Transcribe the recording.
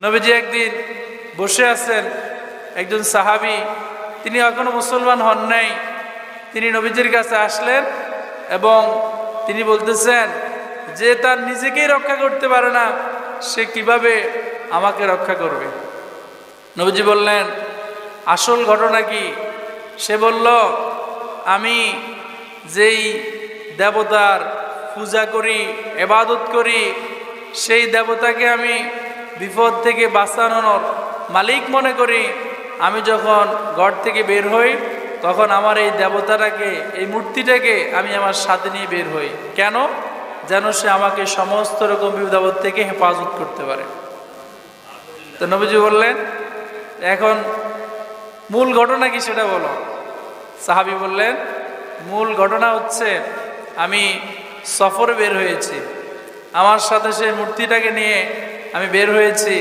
নবীজি একদিন বসে আছেন, একজন সাহাবী, তিনি এখনো মুসলমান হন নাই, তিনি নবীজির কাছে আসলেন এবং তিনি বলতেছেন যে তার নিজেকেই রক্ষা করতে পারে না, সে কিভাবে আমাকে রক্ষা করবে। নবীজি বললেন, আসল ঘটনা কি? সে বলল, আমি যেই দেবতার পূজা করি, ইবাদত করি, সেই দেবতাকে আমি বিপদ থেকে বাঁচানোর মালিক মনে করি। আমি যখন ঘর থেকে বের হই, তখন আমার এই দেবতাটাকে, এই মূর্তিটাকে আমি আমার সাথে নিয়ে বের হই। কেন? যেন সে আমাকে সমস্ত রকম বিপদ থেকে হেফাজত করতে পারে। তো নবীজি বললেন, এখন মূল ঘটনা কি সেটা বলো। সাহাবী বললেন, মূল ঘটনা হচ্ছে আমি সফরে বের হয়েছি, আমার সাথে সেই মূর্তিটাকে নিয়ে আমি বের হয়েছি।